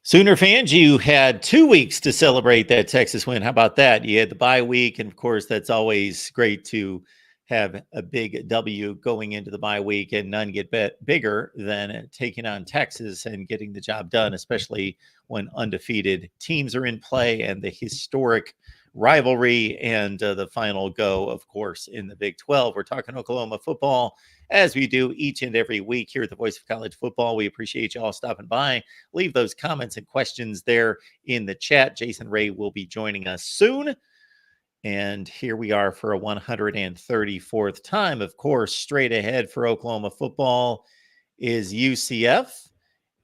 Sooner fans, you had 2 weeks to celebrate that Texas win. How about that? You had the bye week, and of course, that's always great to have a big W going into the bye week, and none get bigger than taking on Texas and getting the job done, especially when undefeated teams are in play and the historic rivalry and the final go, of course, in the Big 12. We're talking Oklahoma football as we do each and every week here at the Voice of College Football. We appreciate you all stopping by. Leave those comments and questions there in the chat. Jason Ray will be joining us soon. And here we are for a 134th time. Of course, straight ahead for Oklahoma football is UCF.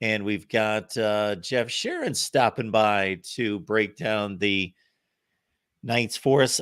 And we've got Jeff Sharon stopping by to break down the Knights for us.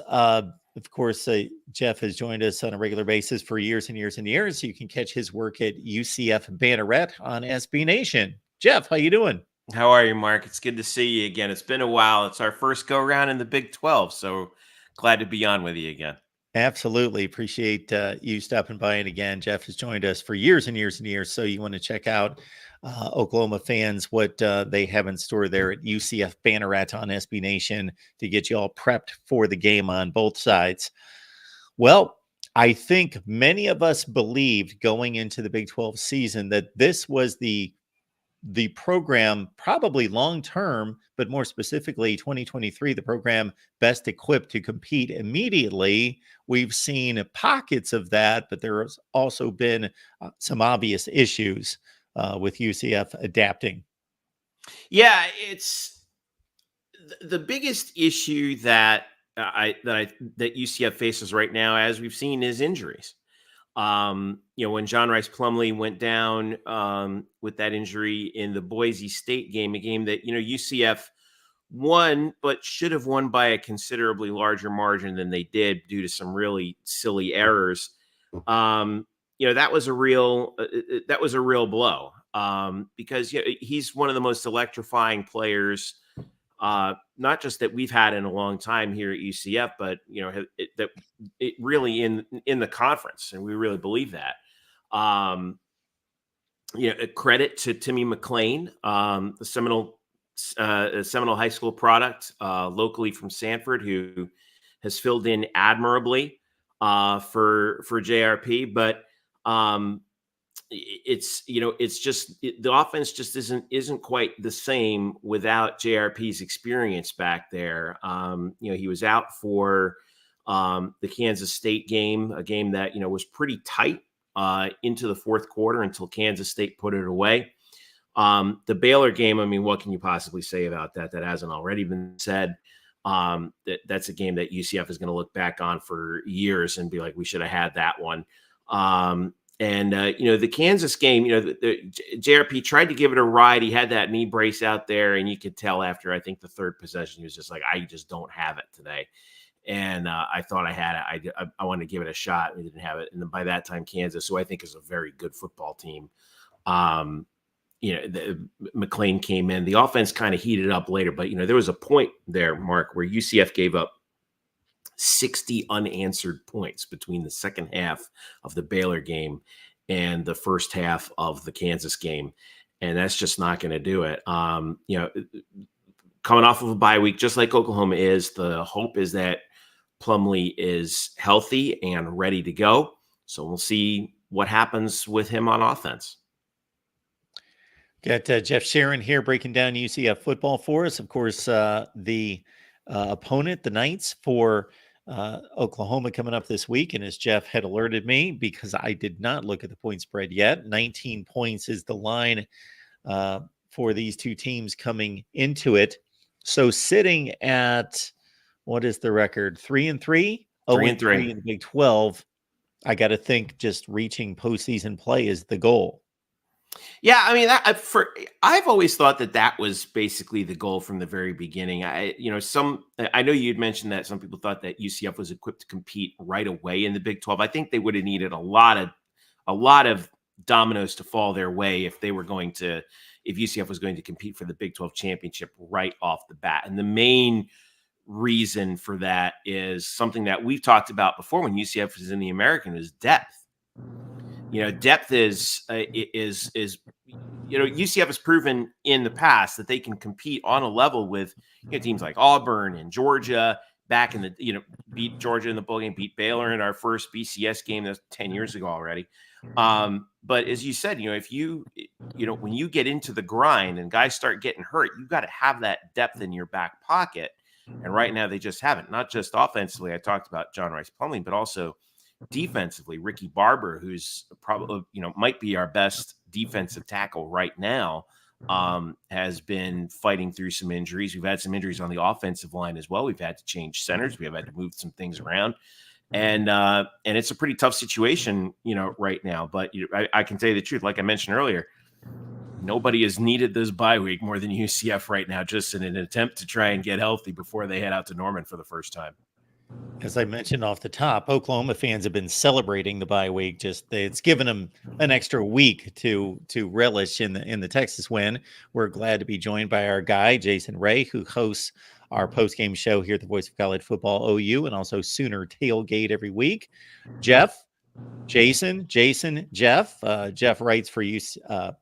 Of course, Jeff has joined us on a regular basis for years and years and years. You can catch his work at UCF Banneret on SB Nation. Jeff, how you doing? How are you, Mark? It's good to see you again. It's been a while. It's our first go-around in the Big 12, so glad to be on with you again. Absolutely. Appreciate you stopping by. And again, Jeff has joined us for years and years and years. So you want to check out Oklahoma fans, what they have in store there at UCF Banneret on SB Nation to get you all prepped for the game on both sides. Well, I think many of us believed going into the Big 12 season that this was the program probably long-term, but more specifically 2023, the program best equipped to compete immediately. We've seen pockets of that, but there has also been some obvious issues with UCF adapting. Yeah, it's the biggest issue that UCF faces right now, as we've seen, is injuries. When John Rice Plumlee went down with that injury in the Boise State game, a game that, UCF won, but should have won by a considerably larger margin than they did due to some really silly errors. That was a real blow because he's one of the most electrifying players, not just that we've had in a long time here at UCF, but that it really in the conference, and we really believe that. A credit to Timmy McClain, the Seminole High School product, locally from Sanford, who has filled in admirably for JRP, but it's just the offense just isn't quite the same without JRP's experience back there. He was out for the Kansas State game, a game that was pretty tight into the fourth quarter until Kansas State put it away. The Baylor game, I mean, what can you possibly say about that hasn't already been said? That's a game that UCF is going to look back on for years and be like, we should have had that one. The Kansas game, the JRP tried to give it a ride. He had that knee brace out there, and you could tell after, I think, the third possession, he was just like, I just don't have it today. And I thought I had it. I wanted to give it a shot. We didn't have it. And then by that time, Kansas, who I think is a very good football team, McClain came in. The offense kind of heated up later, but, there was a point there, Mark, where UCF gave up 60 unanswered points between the second half of the Baylor game and the first half of the Kansas game. And that's just not going to do it. Coming off of a bye week, just like Oklahoma is, the hope is that Plumlee is healthy and ready to go. So we'll see what happens with him on offense. Got Jeff Sharon here breaking down UCF football for us. Of course, the opponent, the Knights, for Oklahoma coming up this week. And as Jeff had alerted me, because I did not look at the point spread yet, 19 points is the line for these two teams coming into it. So sitting at, what is the record? 3-3? 3-3 in the Big 12. I got to think just reaching postseason play is the goal. Yeah, I mean, I've always thought that was basically the goal from the very beginning. I know you'd mentioned that some people thought that UCF was equipped to compete right away in the Big 12. I think they would have needed a lot of dominoes to fall their way if UCF was going to compete for the Big 12 championship right off the bat. And the main reason for that is something that we've talked about before when UCF was in the American, is depth. Depth is UCF has proven in the past that they can compete on a level with teams like Auburn and Georgia back in the beat Georgia in the bowl game, beat Baylor in our first BCS game that's 10 years ago already. But as you said, if when you get into the grind and guys start getting hurt, you've got to have that depth in your back pocket. And right now they just haven't. Not just offensively, I talked about John Rice Plumlee, but also defensively, Ricky Barber, who's probably might be our best defensive tackle right now, has been fighting through some injuries. We've had some injuries on the offensive line as well. We've had to change centers. We've had to move some things around, and it's a pretty tough situation, right now. But I can tell you the truth, like I mentioned earlier, nobody has needed this bye week more than UCF right now, just in an attempt to try and get healthy before they head out to Norman for the first time. As I mentioned off the top, Oklahoma fans have been celebrating the bye week. It's given them an extra week to relish in the Texas win. We're glad to be joined by our guy Jason Ray, who hosts our post-game show here at the Voice of College Football OU, and also Sooner Tailgate every week. Jeff, Jason, Jeff. Jeff writes for UCF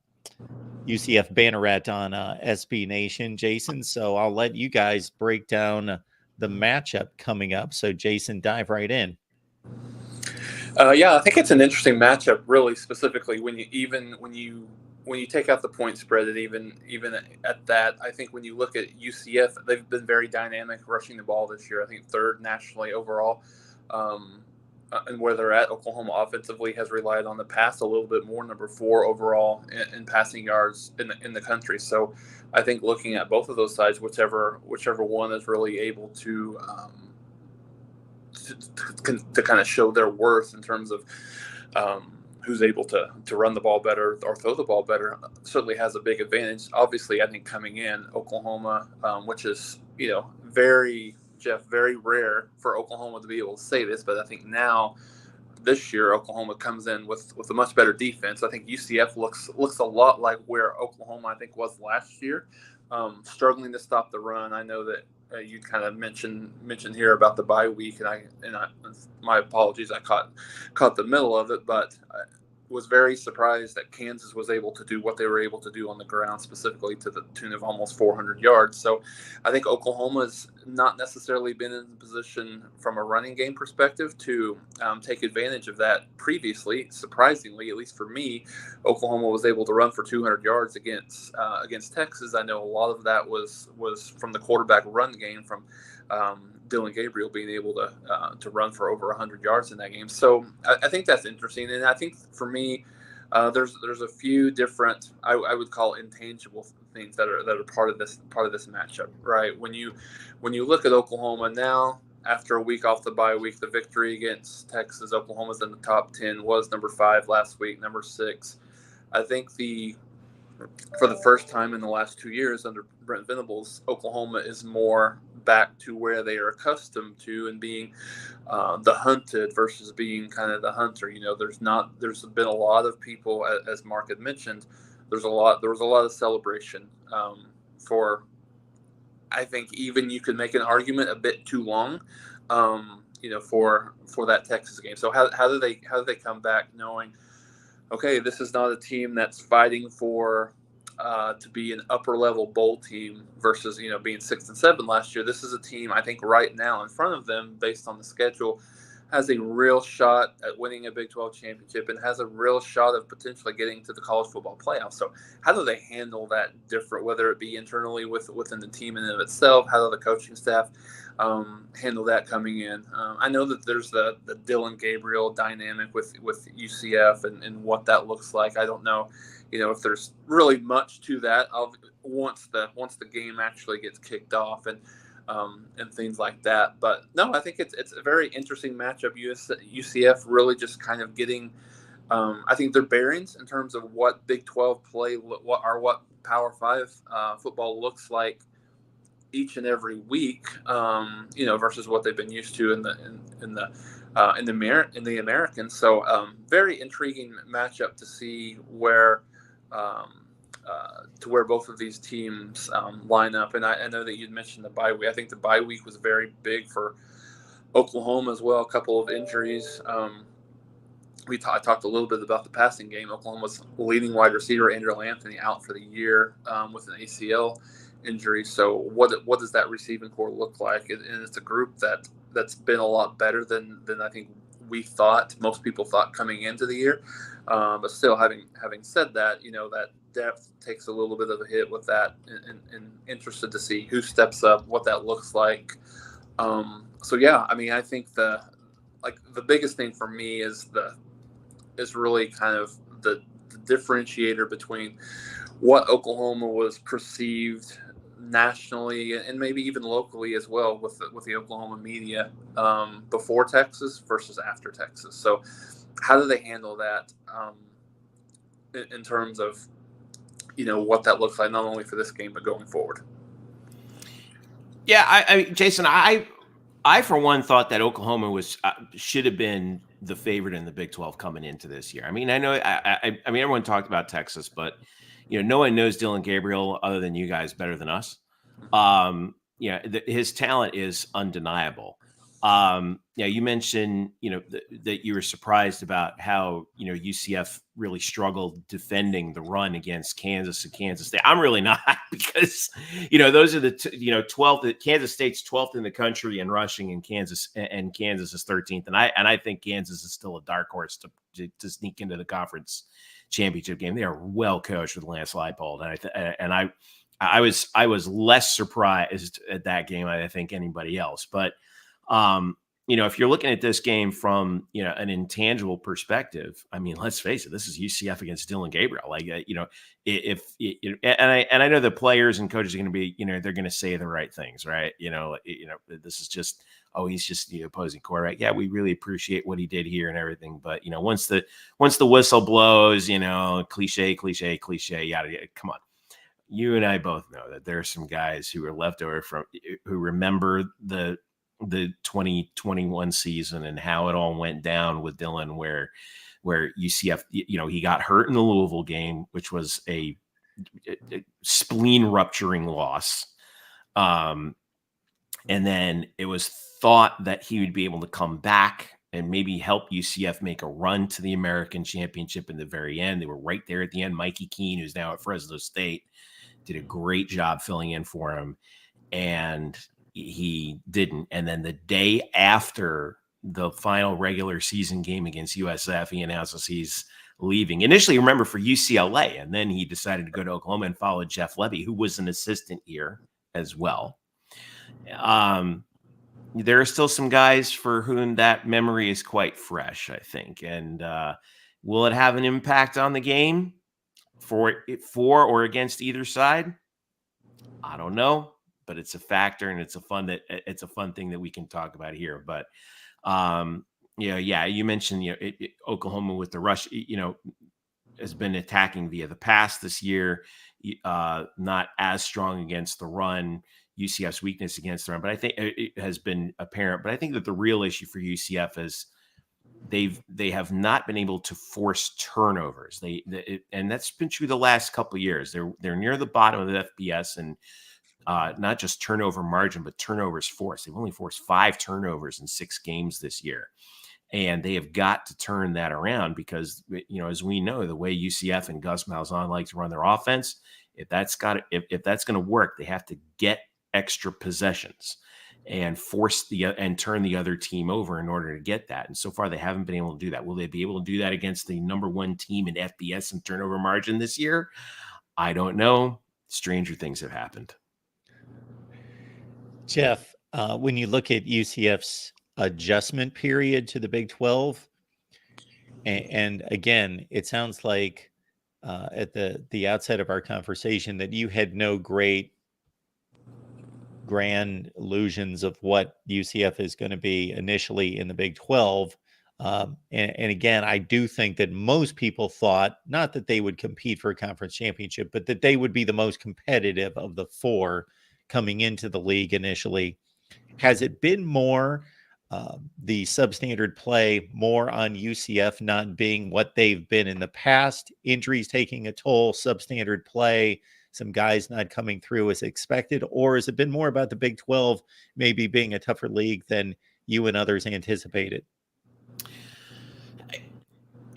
Banneret on SB Nation, Jason. So I'll let you guys break down the matchup coming up. So Jason, dive right in. Yeah, I think it's an interesting matchup, really, specifically when you take out the point spread, and even at that, I think when you look at UCF, they've been very dynamic rushing the ball this year. I think third nationally overall, and where they're at. Oklahoma offensively has relied on the pass a little bit more, number 4 overall in passing yards in the country. So I think looking at both of those sides, whichever one is really able to kind of show their worth in terms of who's able to run the ball better or throw the ball better, certainly has a big advantage. Obviously, I think coming in Oklahoma, which is very rare for Oklahoma to be able to say this, but I think now this year Oklahoma comes in with a much better defense. I think UCF looks a lot like where Oklahoma I think was last year, struggling to stop the run. I know that you kind of mentioned here about the bye week, and I my apologies, I caught the middle of it, but I was very surprised that Kansas was able to do what they were able to do on the ground, specifically to the tune of almost 400 yards. So I think Oklahoma's not necessarily been in the position from a running game perspective to take advantage of that previously. Surprisingly, at least for me, Oklahoma was able to run for 200 yards against Texas. I know a lot of that was from the quarterback run game from Dylan Gabriel being able to run for over 100 yards in that game. So I think that's interesting, and I think for me, there's a few different I would call intangible things that are part of this matchup, right? When you look at Oklahoma now, after a week off the bye week, the victory against Texas, Oklahoma's in the top 10, was number 5 last week, number 6. I think for the first time in the last 2 years under Brent Venables, Oklahoma is more back to where they are accustomed to, and being the hunted versus being kind of the hunter. There's been a lot of people, as Mark had mentioned, there was a lot of celebration for, I think even you could make an argument a bit too long, for that Texas game. So how do they come back knowing, okay, this is not a team that's fighting for to be an upper level bowl team versus being 6 and 7 last year. This is a team I think right now in front of them, based on the schedule, has a real shot at winning a Big 12 championship and has a real shot of potentially getting to the college football playoff. So how do they handle that different, whether it be internally within the team in and of itself? How do the coaching staff handle that coming in? I know that there's the Dylan Gabriel dynamic with UCF and what that looks like. I don't know, if there's really much to that once the game actually gets kicked off and things like that. But no, I think it's a very interesting matchup. UCF really just kind of getting, I think, their bearings in terms of what Big 12 play, what Power 5 football looks like each and every week, versus what they've been used to in the American. So very intriguing matchup to see where both of these teams line up. And I know that you'd mentioned the bye week. I think the bye week was very big for Oklahoma as well. A couple of injuries I talked a little bit about the passing game. Oklahoma's leading wide receiver, Andrew Anthony, out for the year with an ACL injury. So what does that receiving core look like? And it's a group that's been a lot better than I think most people thought coming into the year. But still, having said that, that depth takes a little bit of a hit with that, and interested to see who steps up, what that looks like. So yeah, I mean, I think the biggest thing for me is really kind of the differentiator between what Oklahoma was perceived nationally and maybe even locally as well with the Oklahoma media before Texas versus after Texas. So how do they handle that in terms of what that looks like, not only for this game but going forward? Yeah, I Jason, I for one thought that Oklahoma should have been the favorite in the Big 12 coming into this year. I mean, I know I mean everyone talked about Texas, but no one knows Dylan Gabriel other than you guys better than us. His talent is undeniable. You mentioned that you were surprised about how UCF really struggled defending the run against Kansas and Kansas State. I'm really not, because those are the 12th. Kansas State's 12th in the country in rushing, and Kansas is 13th. And I think Kansas is still a dark horse to sneak into the conference championship game. They are well coached with Lance Leipold, and I was less surprised at that game, I think, anybody else. But if you're looking at this game from an intangible perspective, I mean, let's face it, this is UCF against Dylan Gabriel. Like and I know the players and coaches are going to be they're going to say the right things, right? This is just he's just the opposing quarterback. Yeah, we really appreciate what he did here and everything, but once the whistle blows, cliche, yada. Come on. You and I both know that there are some guys who are left over who remember the 2021 season and how it all went down with Dylan, where UCF, he got hurt in the Louisville game, which was a spleen rupturing loss. And then it was thought that he would be able to come back and maybe help UCF make a run to the American Championship in the very end. They were right there at the end. Mikey Keene, who's now at Fresno State, did a great job filling in for him, and he didn't. And then the day after the final regular season game against USF, he announces he's leaving. Initially, remember, for UCLA, and then he decided to go to Oklahoma and follow Jeff Levy, who was an assistant here as well. There are still some guys for whom that memory is quite fresh, I think. And will it have an impact on the game for or against either side? I don't know, but it's a factor, and it's a fun thing that we can talk about here. But you mentioned Oklahoma with the rush, has been attacking via the pass this year, not as strong against the run. UCF's weakness against the run, but I think it has been apparent. But I think that the real issue for UCF is they have not been able to force turnovers. And that's been true the last couple of years. They're near the bottom of the FBS, and not just turnover margin, but turnovers forced. They've only forced 5 turnovers in 6 games this year, and they have got to turn that around because as we know, the way UCF and Gus Malzahn like to run their offense, if that's going to work, they have to get extra possessions and turn the other team over in order to get that. And so far, they haven't been able to do that. Will they be able to do that against the number 1 team in FBS and turnover margin this year? I don't know. Stranger things have happened. Jeff, when you look at UCF's adjustment period to the Big 12, and again, it sounds like at the outset of our conversation that you had no grand illusions of what UCF is going to be initially in the Big 12. And again, I do think that most people thought not that they would compete for a conference championship, but that they would be the most competitive of the 4 coming into the league initially. Has it been more the substandard play, more on UCF not being what they've been in the past, injuries taking a toll, substandard play, some guys not coming through as expected? Or has it been more about the Big 12 maybe being a tougher league than you and others anticipated?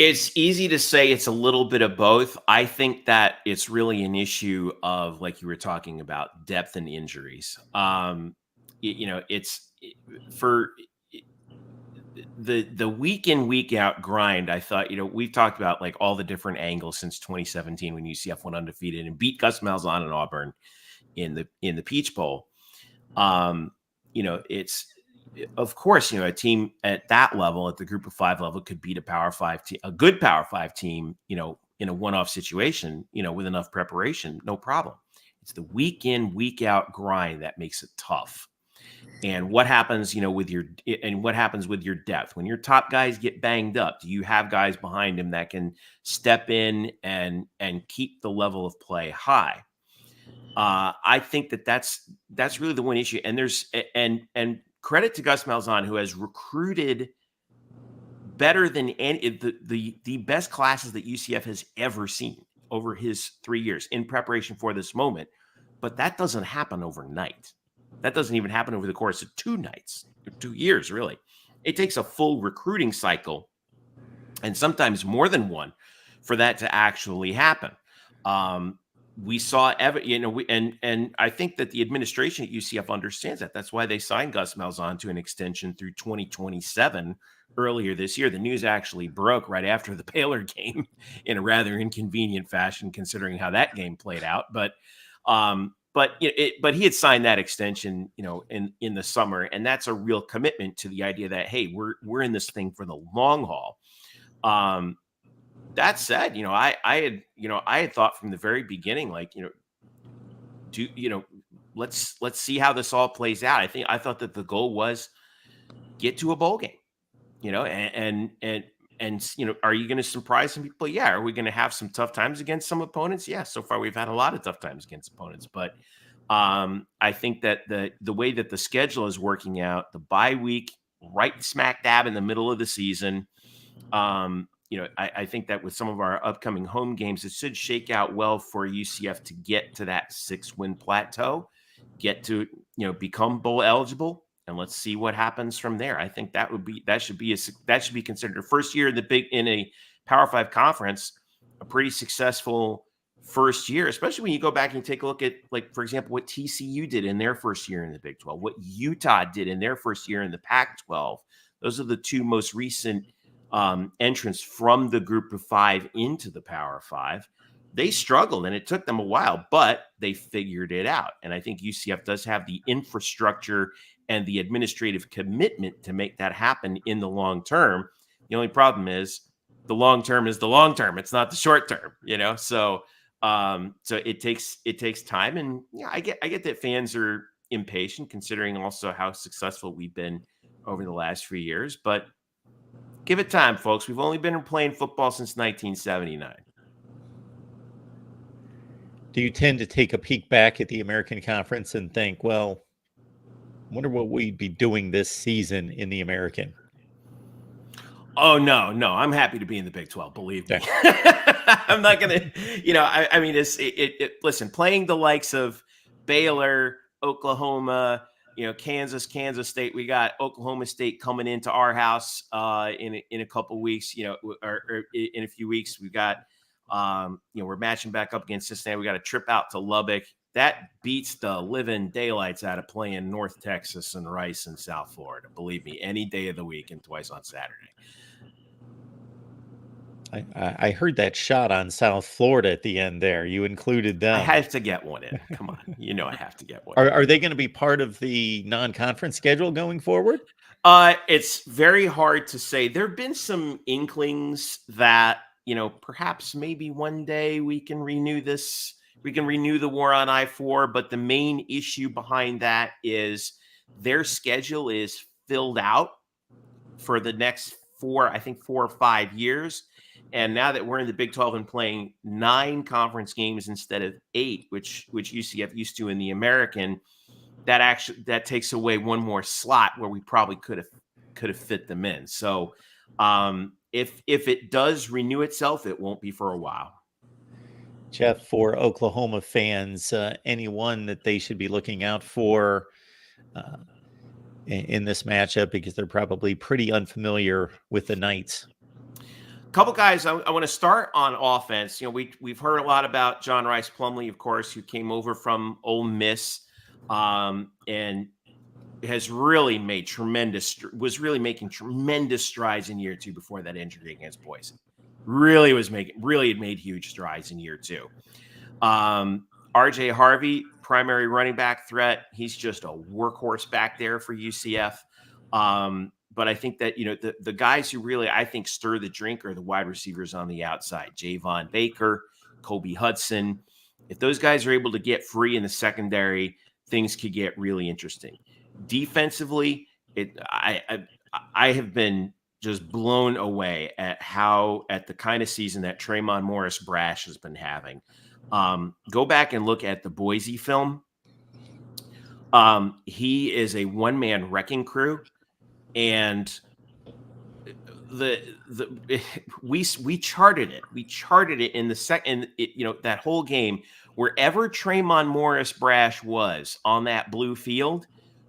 It's easy to say it's a little bit of both. I think that it's really an issue of, like you were talking about, depth and injuries. It's for the week in, week out grind. I thought, we've talked about like all the different angles since 2017 when UCF went undefeated and beat Gus Malzahn and Auburn in the Peach Bowl. It's, of course, a team at that level, at the Group of Five level, could beat a Power Five team, a good Power Five team, in a one-off situation, with enough preparation, no problem. It's the week in, week out grind that makes it tough. And what happens, with your depth when your top guys get banged up? Do you have guys behind him that can step in and keep the level of play high? I think that's really the one issue. And there's and credit to Gus Malzahn, who has recruited better than any the best classes that UCF has ever seen over his 3 years in preparation for this moment. But that doesn't happen overnight. That doesn't even happen over the course of 2 nights, 2 years, really. It takes a full recruiting cycle, and sometimes more than one, for that to actually happen. We saw, and I think that the administration at UCF understands that. That's why they signed Gus Malzahn to an extension through 2027 earlier this year. The news actually broke right after the Baylor game in a rather inconvenient fashion, considering how that game played out. But he had signed that extension, in the summer, and that's a real commitment to the idea that, hey, we're in this thing for the long haul. That said, I had thought from the very beginning, like, let's see how this all plays out. I thought that the goal was get to a bowl game, and are you going to surprise some people? Yeah. Are we going to have some tough times against some opponents? Yeah. So far, we've had a lot of tough times against opponents, but I think that the way that the schedule is working out, the bye week, right smack dab in the middle of the season, I think that with some of our upcoming home games, it should shake out well for UCF to get to that 6-win plateau, get to, become bowl eligible, and let's see what happens from there. I think that should be considered a first year in a Power 5 conference, a pretty successful first year, especially when you go back and take a look at, like, for example, what TCU did in their first year in the Big 12, what Utah did in their first year in the Pac-12. Those are the two most recent entrance from the Group of Five into the Power 5. They struggled, and it took them a while, but they figured it out. And I think UCF does have the infrastructure and the administrative commitment to make that happen in the long term. The only problem is the long term is the long term. It's not the short term, So it takes time, and I get that fans are impatient, considering also how successful we've been over the last few years, but give it time, folks. We've only been playing football since 1979. Do you tend to take a peek back at the American Conference and think, well, I wonder what we'd be doing this season in the American? Oh, no. I'm happy to be in the Big 12. Believe me. I'm not going to, listen, playing the likes of Baylor, Oklahoma, Kansas State. We got Oklahoma State coming into our house in a couple weeks, or in a few weeks. We've got, we're matching back up against Cincinnati. We got a trip out to Lubbock. That beats the living daylights out of playing North Texas and Rice in South Florida. Believe me, any day of the week and twice on Saturday. I heard that shot on South Florida at the end there. You included them. I have to get one in. Come on. I have to get one. Are they going to be part of the non-conference schedule going forward? It's very hard to say. There have been some inklings that, perhaps maybe one day we can renew this. We can renew the war on I-4, but the main issue behind that is their schedule is filled out for the next 4 or 5 years. And now that we're in the Big 12 and playing 9 conference games instead of 8, which UCF used to in the American, that takes away one more slot where we probably could have fit them in. So if it does renew itself, it won't be for a while. Jeff, for Oklahoma fans, anyone that they should be looking out for in this matchup, because they're probably pretty unfamiliar with the Knights? Couple guys I want to start on offense. We've heard a lot about John Rice Plumlee, of course, who came over from Ole Miss, and has really was really making tremendous strides in year 2 before that injury against Boise. Really had made huge strides in year 2. RJ Harvey, primary running back threat. He's just a workhorse back there for UCF. But I think that, the guys who really, I think, stir the drink are the wide receivers on the outside. Javon Baker, Kobe Hudson. If those guys are able to get free in the secondary, things could get really interesting. Defensively, I have been just blown away at the kind of season that Tremont Morris Brash has been having. Go back and look at the Boise film. He is a one-man wrecking crew, and we charted it. We charted it in the second. That whole game, wherever Tremont Morris Brash was on that blue field,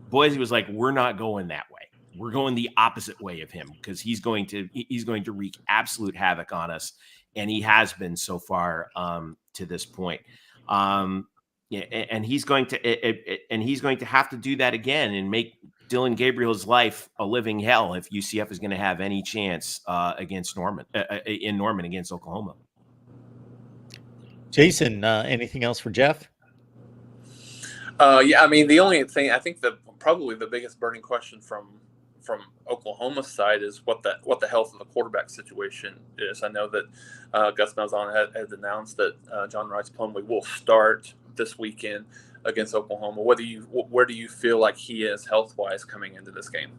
Boise was like, "We're not going that way. We're going the opposite way of him, because he's going to wreak absolute havoc on us," and he has been so far to this point. And he's going to have to do that again and make Dylan Gabriel's life a living hell if UCF is going to have any chance against Norman against Oklahoma. Jason, anything else for Jeff? Yeah, I mean, the only thing I think probably the biggest burning question from Oklahoma's side is what the health of the quarterback situation is. I know that Gus Malzahn has announced that John Rice Plumlee will start this weekend against Oklahoma. Where do you feel like he is health-wise coming into this game?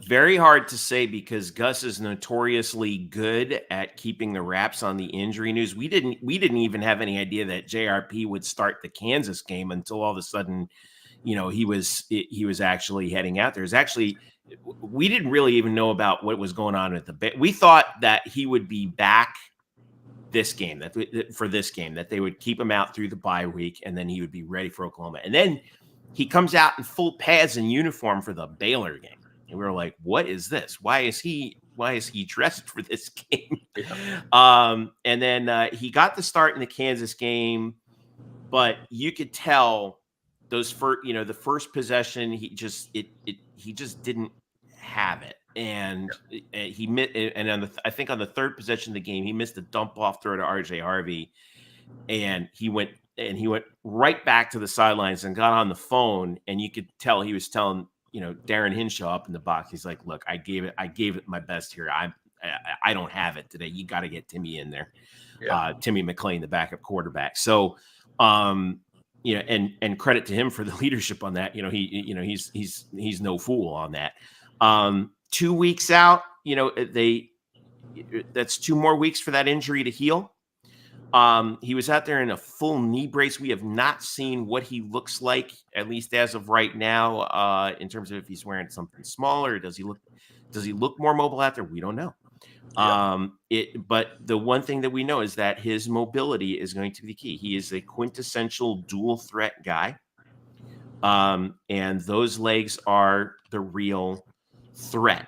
Very hard to say, because Gus is notoriously good at keeping the wraps on the injury news. We didn't even have any idea that JRP would start the Kansas game until all of a sudden, he was actually heading out there. We didn't really even know about what was going on at we thought that he would be back this game, that they would keep him out through the bye week, and then he would be ready for Oklahoma. And then he comes out in full pads and uniform for the Baylor game. And we were like, what is this? Why is he dressed for this game? Yeah. And then he got the start in the Kansas game, but you could tell the first possession, he just didn't have it. And he missed, and I think on the third possession of the game, he missed a dump off throw to RJ Harvey, and he went right back to the sidelines and got on the phone, and you could tell he was telling Darren Hinshaw up in the box. He's like, "Look, I gave it my best here. I don't have it today. You got to get Timmy in there." Yeah. Timmy McClain, the backup quarterback. So, and credit to him for the leadership on that. He's no fool on that. 2 weeks out, that's 2 more weeks for that injury to heal. He was out there in a full knee brace. We have not seen what he looks like, at least as of right now, in terms of if he's wearing something smaller. Does he look more mobile out there? We don't know. Yeah. But the one thing that we know is that his mobility is going to be the key. He is a quintessential dual threat guy. And those legs are the real threat.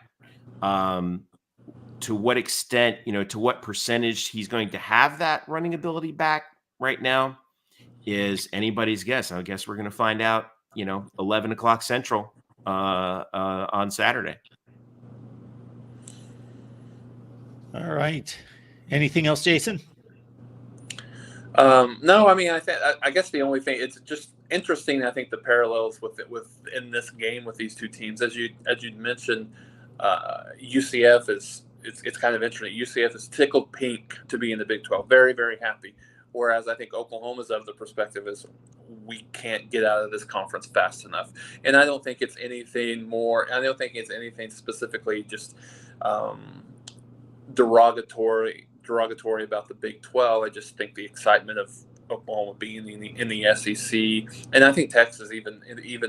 To what extent, to what percentage he's going to have that running ability back right now is anybody's guess. I guess we're going to find out, 11 o'clock Central on Saturday. All right. Anything else, Jason? No, I mean, I guess the only thing, it's just interesting. I think the parallels in this game with these two teams, as you'd mentioned, UCF is. It's kind of interesting. UCF is tickled pink to be in the Big 12. Very, very happy. Whereas I think Oklahoma's of the perspective is we can't get out of this conference fast enough. And I don't think it's anything more. I don't think it's anything specifically just derogatory about the Big 12. I just think the excitement of Oklahoma being in the SEC, and I think Texas even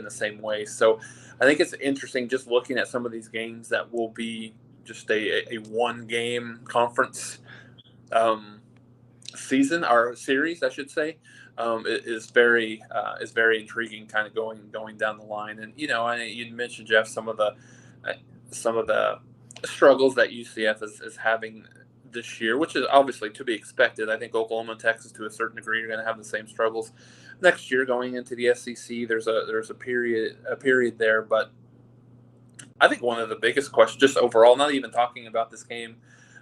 the same way. So I think it's interesting just looking at some of these games that will be just a one-game conference season or series, I should say, is very intriguing, kind of going down the line. And you'd mentioned, Jeff, some of the struggles that UCF is having this year, which is obviously to be expected. I think Oklahoma and Texas, to a certain degree, are going to have the same struggles next year going into the SEC. There's a period there, but I think one of the biggest questions, just overall, not even talking about this game,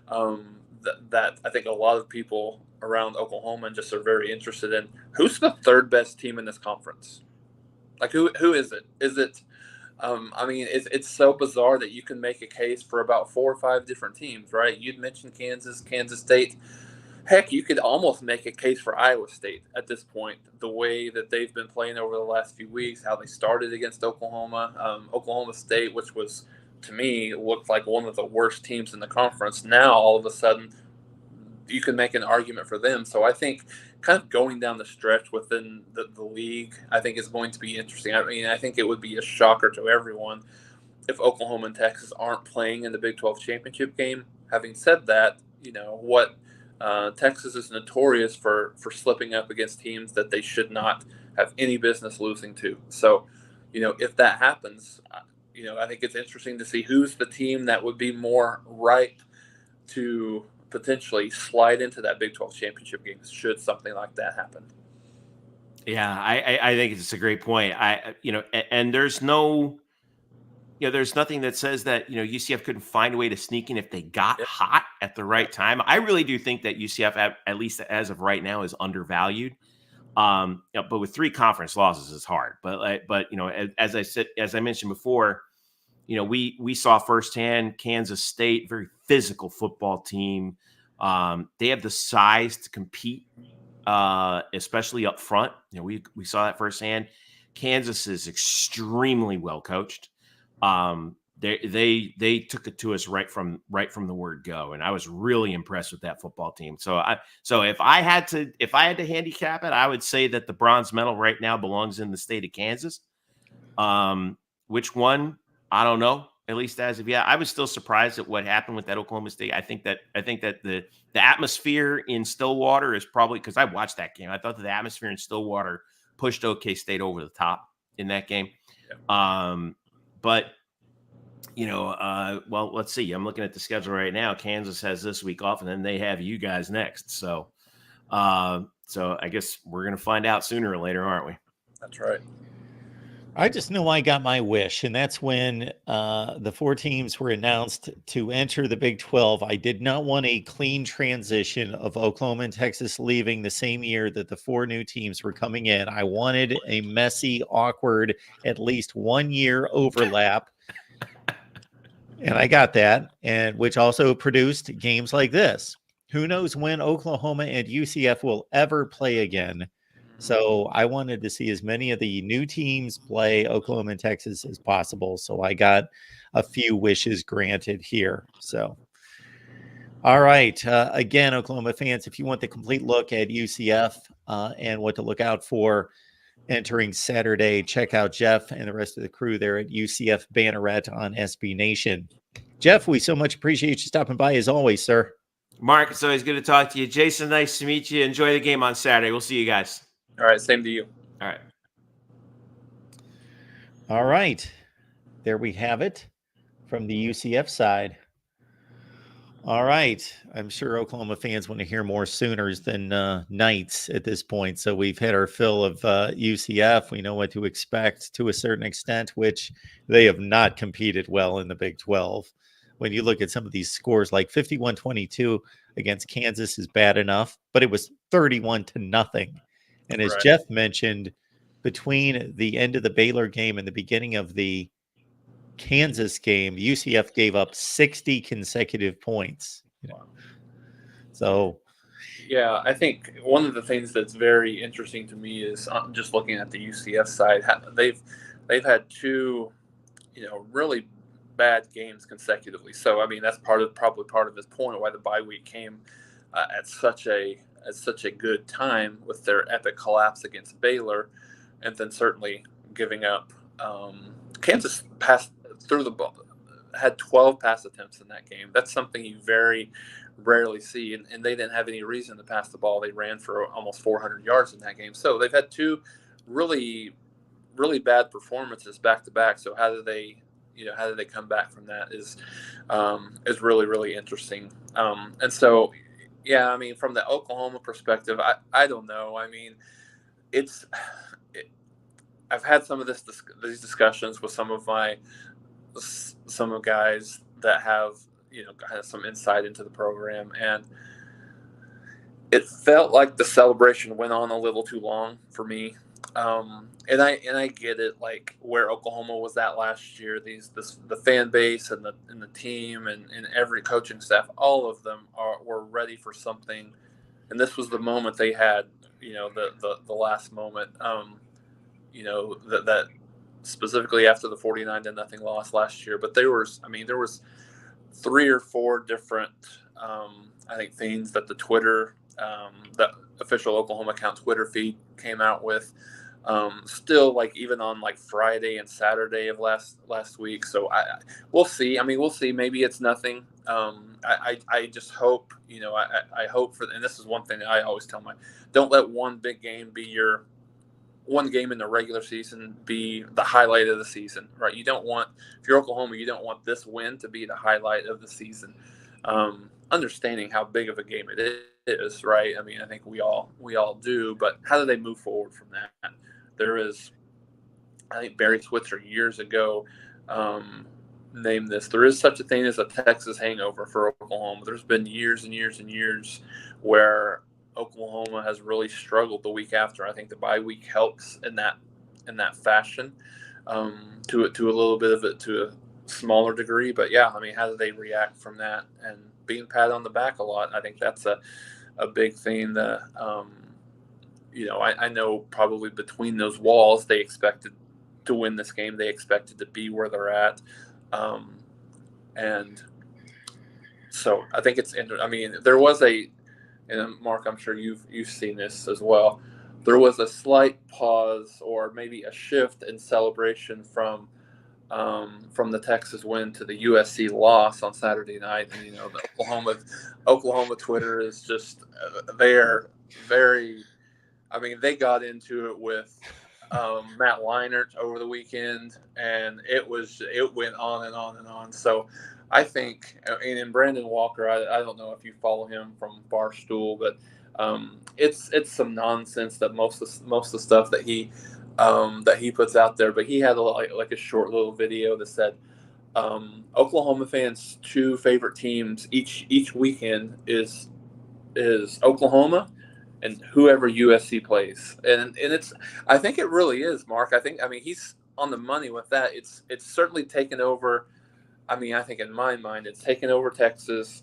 that I think a lot of people around Oklahoma and just are very interested in, who's the third best team in this conference? Like, who is it? Is it? I mean, it's so bizarre that you can make a case for about 4 or 5 different teams, right? You'd mentioned Kansas, Kansas State. Heck, you could almost make a case for Iowa State at this point, the way that they've been playing over the last few weeks, how they started against Oklahoma. Oklahoma State, which was, to me, looked like one of the worst teams in the conference. Now, all of a sudden, you can make an argument for them. So I think kind of going down the stretch within the league, I think is going to be interesting. I mean, I think it would be a shocker to everyone if Oklahoma and Texas aren't playing in the Big 12 championship game. Having said that, what Texas is notorious for slipping up against teams that they should not have any business losing to. So, if that happens, I think it's interesting to see who's the team that would be more ripe to potentially slide into that Big 12 championship game should something like that happen. Yeah, I think it's a great point. And there's there's nothing that says that, UCF couldn't find a way to sneak in if they got hot at the right time. I really do think that UCF, at least as of right now, is undervalued. But with 3 conference losses, it's hard. But as I mentioned before, we saw firsthand Kansas State, very physical football team. They have the size to compete, especially up front. We saw that firsthand. Kansas is extremely well coached. They took it to us right from the word go, and I was really impressed with that football team. So if I had to handicap it, I would say that the bronze medal right now belongs in the state of Kansas. Which one? I don't know. At least as of yet, I was still surprised at what happened with that Oklahoma State. I think that the atmosphere in Stillwater is probably, because I watched that game, I thought that the atmosphere in Stillwater pushed OK State over the top in that game. But well, let's see. I'm looking at the schedule right now. Kansas has this week off, and then they have you guys next. So I guess we're going to find out sooner or later, aren't we? That's right. I just know I got my wish, and that's when the 4 teams were announced to enter the Big 12. I did not want a clean transition of Oklahoma and Texas leaving the same year that the 4 new teams were coming in. I wanted a messy, awkward, at least 1 year overlap. And I got that, and which also produced games like this. Who knows when Oklahoma and UCF will ever play again? So I wanted to see as many of the new teams play Oklahoma and Texas as possible. So I got a few wishes granted here. So, all right. Again, Oklahoma fans, if you want the complete look at UCF and what to look out for entering Saturday, check out Jeff and the rest of the crew there at UCF Banneret on SB Nation. Jeff, we so much appreciate you stopping by as always, sir. Mark, it's always good to talk to you. Jason, nice to meet you. Enjoy the game on Saturday. We'll see you guys. All right, same to you. All right. All right. There we have it from the UCF side. All right. I'm sure Oklahoma fans want to hear more Sooners than Knights at this point. So we've had our fill of UCF. We know what to expect to a certain extent, which they have not competed well in the Big 12. When you look at some of these scores, like 51-22 against Kansas is bad enough, but it was 31-0. And as Jeff mentioned, between the end of the Baylor game and the beginning of the Kansas game, UCF gave up 60 consecutive points. So, yeah, I think one of the things that's very interesting to me is just looking at the UCF side. They've had 2, really bad games consecutively. So, I mean, that's probably part of this point why the bye week came at such a good time with their epic collapse against Baylor, and then certainly giving up. Kansas passed through the ball, had 12 pass attempts in that game. That's something you very rarely see, and they didn't have any reason to pass the ball. They ran for almost 400 yards in that game. So they've had 2 really, really bad performances back to back. So how do they how did they come back from that is really, really interesting. And so, yeah, I mean, from the Oklahoma perspective, I don't know. I mean, it's I've had some of these discussions with some of guys that have kind of some insight into the program, and it felt like the celebration went on a little too long for me. And I get it, like where Oklahoma was at last year. The fan base and the team and every coaching staff, all of them were ready for something, and this was the moment they had. The last moment. That specifically after the 49-0 loss last year. But there was 3 or 4 different, I think, things that the official Oklahoma account Twitter feed came out with. Still, like even on like Friday and Saturday of last week. So we'll see. I mean, we'll see. Maybe it's nothing. I just hope, I hope and this is one thing that I always tell don't let one big game be one game in the regular season be the highlight of the season, right? If you're Oklahoma, you don't want this win to be the highlight of the season. Understanding how big of a game it is, right? I mean, I think we all do, but how do they move forward from that? I think Barry Switzer years ago named this. There is such a thing as a Texas hangover for Oklahoma. There's been years and years and years where Oklahoma has really struggled the week after. I think the bye week helps in that fashion, to a little bit of it to a smaller degree. But yeah, I mean, how do they react from that and being pat on the back a lot? I think that's a big thing that I know probably between those walls they expected to win this game. They expected to be where they're at, and so I think it's. I mean, there was and Mark, I'm sure you've seen this as well. There was a slight pause or maybe a shift in celebration from the Texas win to the USC loss on Saturday night. And, the Oklahoma Twitter is just they're very. I mean, they got into it with Matt Leinart over the weekend, and it went on and on and on. So I think, and Brandon Walker, I don't know if you follow him from Barstool, but it's some nonsense that most of the stuff that he puts out there. But he had like a short little video that said Oklahoma fans' 2 favorite teams each weekend is Oklahoma and whoever USC plays, and I think it really is, Mark. I mean he's on the money with that. It's certainly taken over. I mean, I think in my mind, it's taken over Texas.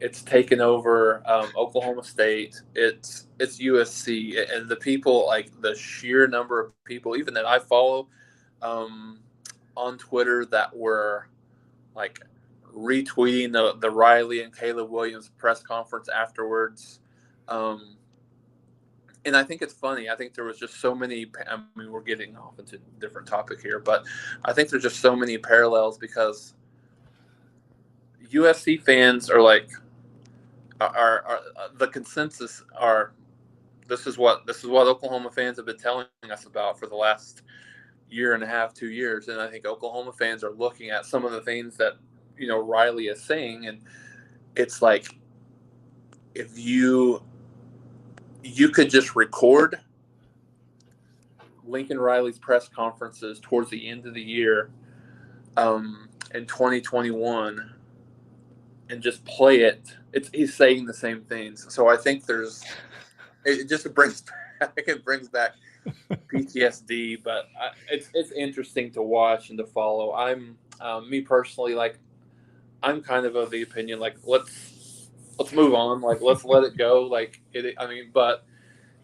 It's taken over Oklahoma State. It's USC, and the people, like the sheer number of people, even that I follow on Twitter, that were like retweeting the Riley and Caleb Williams press conference afterwards. And I think it's funny. I think there was just so many. I mean, we're getting off into a different topic here, but I think there's just so many parallels because USC fans are like, are the consensus are. This is what Oklahoma fans have been telling us about for the last year and a half, 2 years, and I think Oklahoma fans are looking at some of the things that Riley is saying, and it's like if you could just record Lincoln Riley's press conferences towards the end of the year in 2021 and just play it. He's saying the same things. So I think it brings back PTSD, but it's interesting to watch and to follow. I'm me personally, like I'm kind of the opinion, like let's move on, like let's let it go, like it. I mean, but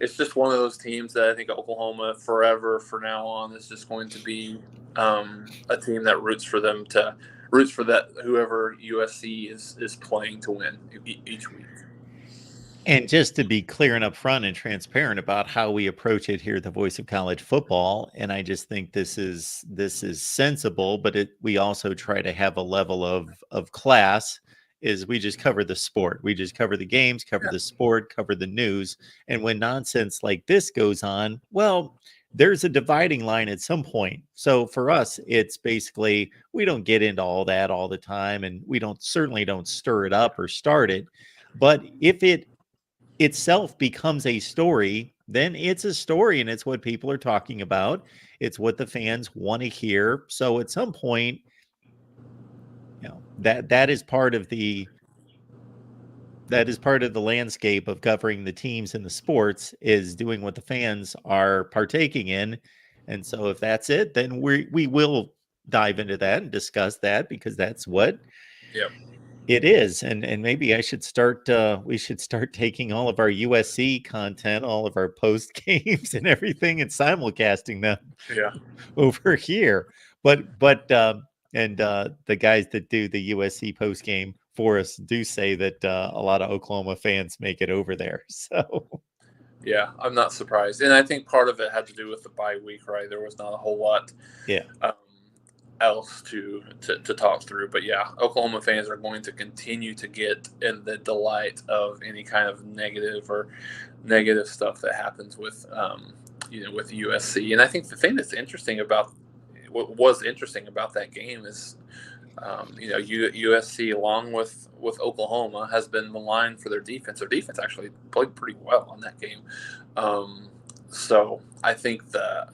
it's just one of those teams that I think Oklahoma forever, for now on, is just going to be a team that roots for that whoever USC is playing to win each week. And just to be clear and upfront and transparent about how we approach it here at the Voice of College Football, and I just think this is sensible, but we also try to have a level of class. Is we just cover the sport, we just cover the games, cover the sport, cover the news, and when nonsense like this goes on, well, there's a dividing line at some point. So for us, it's basically, we don't get into all that all the time, and we certainly don't stir it up or start it. But if it itself becomes a story, then it's a story, and it's what people are talking about. It's what the fans want to hear. So at some point, that is part of the landscape of covering the teams and the sports, is doing what the fans are partaking in. And so if that's it, then we will dive into that and discuss that, because that's what it is. And maybe we should start taking all of our USC content, all of our post games and everything, and simulcasting them over here. But the guys that do the USC post game for us do say that a lot of Oklahoma fans make it over there. So yeah, I'm not surprised, and I think part of it had to do with the bye week, right? There was not a whole lot else to talk through. But yeah, Oklahoma fans are going to continue to get in the delight of any kind of negative stuff that happens with with USC. And I think the thing that's interesting about what was interesting about that game is USC, along with Oklahoma, has been maligned for their defense. Their defense actually played pretty well on that game. So I think the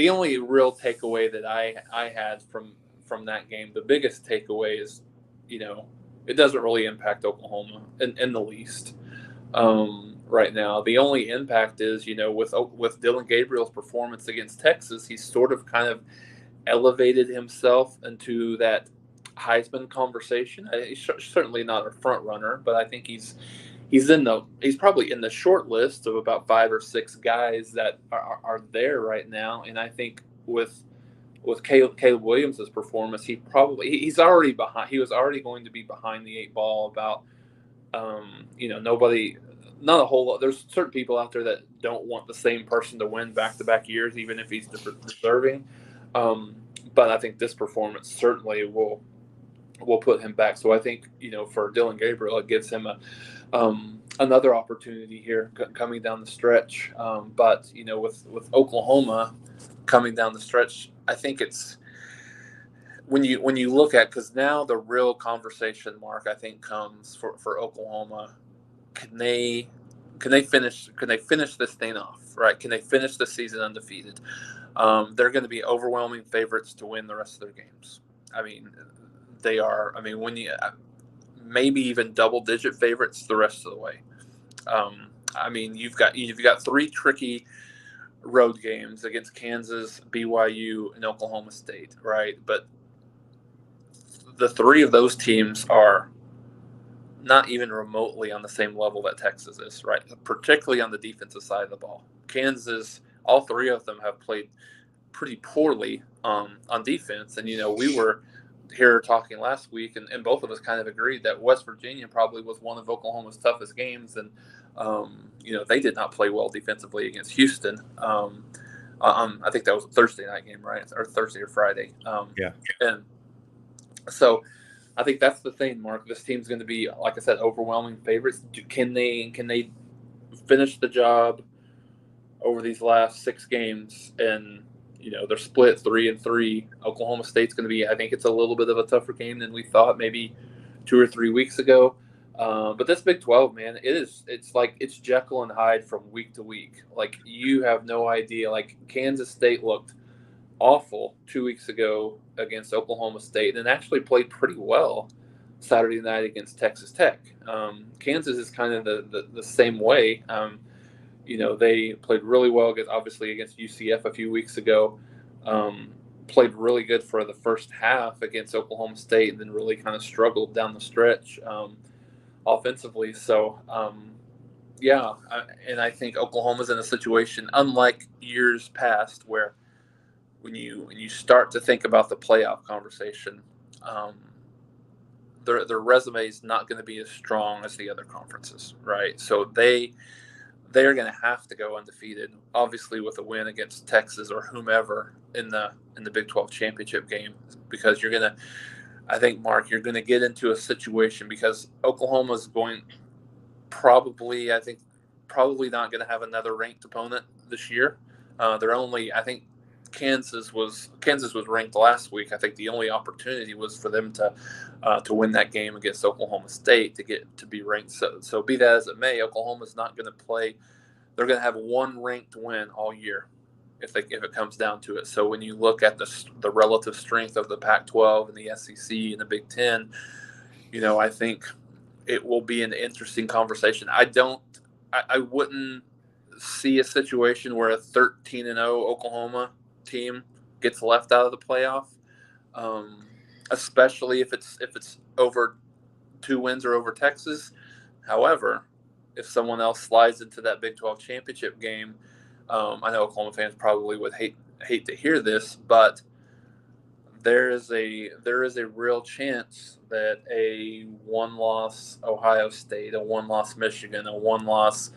only real takeaway that I had from that game, the biggest takeaway is, it doesn't really impact Oklahoma in the least right now. The only impact is, with Dylan Gabriel's performance against Texas, he's sort of kind of elevated himself into that Heisman conversation. He's certainly not a front runner, but I think he's probably in the short list of about 5 or 6 guys that are there right now. And I think with Caleb Williams' performance, he's already behind. He was already going to be behind the 8 ball about not a whole lot. There's certain people out there that don't want the same person to win back-to-back years, even if he's deserving. But I think this performance certainly will put him back. So I think, for Dylan Gabriel, it gives him another opportunity here coming down the stretch. But with Oklahoma coming down the stretch, I think it's when you look at, because now the real conversation mark, I think, comes for Oklahoma. Can they finish this thing off, right? Can they finish the season undefeated? They're going to be overwhelming favorites to win the rest of their games. I mean, they are. I mean, when you maybe even double-digit favorites the rest of the way. I mean, you've got 3 tricky road games against Kansas, BYU, and Oklahoma State, right? But the 3 of those teams are not even remotely on the same level that Texas is, right? Particularly on the defensive side of the ball. Kansas, all 3 of them have played pretty poorly on defense. And, we were here talking last week, and both of us kind of agreed that West Virginia probably was one of Oklahoma's toughest games. And, they did not play well defensively against Houston. I think that was a Thursday night game, right? Or Thursday or Friday. And so I think that's the thing, Mark. This team's going to be, like I said, overwhelming favorites. Can they finish the job over these last 6 games? And they're split 3-3. Oklahoma State's going to be, I think it's a little bit of a tougher game than we thought maybe 2 or 3 weeks ago. But this Big 12, man, it's like it's Jekyll and Hyde from week to week. Like, you have no idea. Like, Kansas State looked awful 2 weeks ago against Oklahoma State, and actually played pretty well Saturday night against Texas Tech. Kansas is kind of the same way. They played really well against UCF a few weeks ago. Played really good for the first half against Oklahoma State, and then really kind of struggled down the stretch offensively. So, and I think Oklahoma's in a situation unlike years past where when you start to think about the playoff conversation, their resume is not going to be as strong as the other conferences, right? So they are going to have to go undefeated, obviously with a win against Texas or whomever in the Big 12 championship game, because I think, Mark, you're going to get into a situation because Oklahoma's going probably probably not going to have another ranked opponent this year. They're only, I think, Kansas was ranked last week. I think the only opportunity was for them to win that game against Oklahoma State to be ranked. So be that as it may, Oklahoma's not going to play. They're going to have one ranked win all year if it comes down to it. So when you look at the relative strength of the Pac-12 and the SEC and the Big Ten, I think it will be an interesting conversation. I wouldn't see a situation where a 13-0 Oklahoma team gets left out of the playoff, especially if it's over 2 wins or over Texas. However, if someone else slides into that Big 12 championship game, I know Oklahoma fans probably would hate to hear this, but there is a real chance that a 1-loss Ohio State, a 1-loss Michigan, a 1-loss